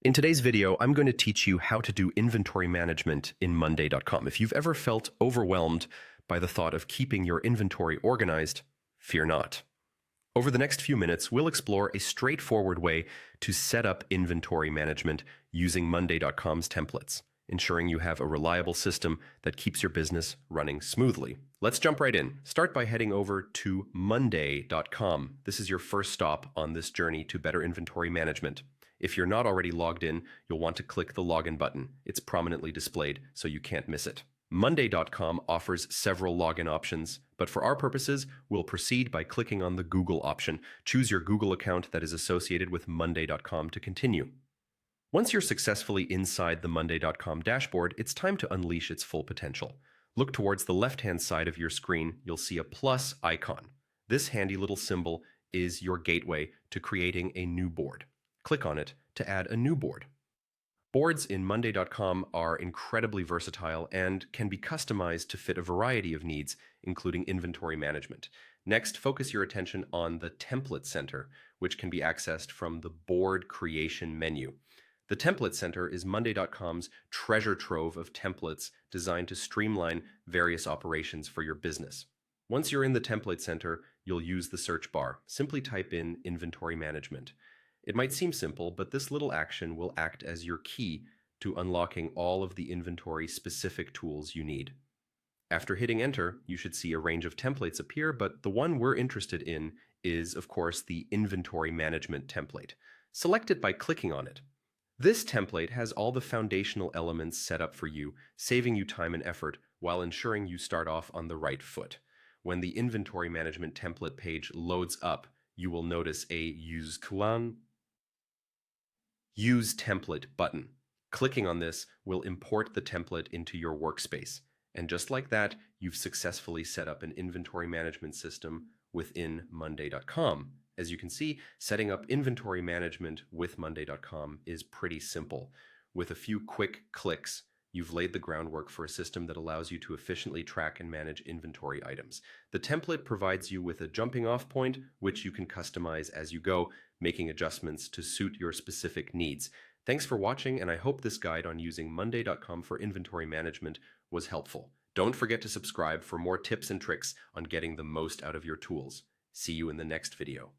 In today's video, I'm going to teach you how to do inventory management in Monday.com. If you've ever felt overwhelmed by the thought of keeping your inventory organized, fear not. Over the next few minutes, we'll explore a straightforward way to set up inventory management using Monday.com's templates, ensuring you have a reliable system that keeps your business running smoothly. Let's jump right in. Start by heading over to Monday.com. This is your first stop on this journey to better inventory management. If you're not already logged in, you'll want to click the login button. It's prominently displayed, so you can't miss it. Monday.com offers several login options, but for our purposes, we'll proceed by clicking on the Google option. Choose your Google account that is associated with Monday.com to continue. Once you're successfully inside the Monday.com dashboard, it's time to unleash its full potential. Look towards the left-hand side of your screen. You'll see a plus icon. This handy little symbol is your gateway to creating a new board. Click on it to add a new board. Boards in Monday.com are incredibly versatile and can be customized to fit a variety of needs, including inventory management. Next, focus your attention on the Template Center, which can be accessed from the Board Creation menu. The Template Center is Monday.com's treasure trove of templates designed to streamline various operations for your business. Once you're in the Template Center, you'll use the search bar. Simply type in inventory management. It might seem simple, but this little action will act as your key to unlocking all of the inventory-specific tools you need. After hitting enter, you should see a range of templates appear, but the one we're interested in is, of course, the inventory management template. Select it by clicking on it. This template has all the foundational elements set up for you, saving you time and effort while ensuring you start off on the right foot. When the inventory management template page loads up, you will notice a Use Template button. Clicking on this will import the template into your workspace. And just like that, you've successfully set up an inventory management system within Monday.com. As you can see, setting up inventory management with Monday.com is pretty simple. With a few quick clicks, you've laid the groundwork for a system that allows you to efficiently track and manage inventory items. The template provides you with a jumping-off point, which you can customize as you go, making adjustments to suit your specific needs. Thanks for watching, and I hope this guide on using Monday.com for inventory management was helpful. Don't forget to subscribe for more tips and tricks on getting the most out of your tools. See you in the next video.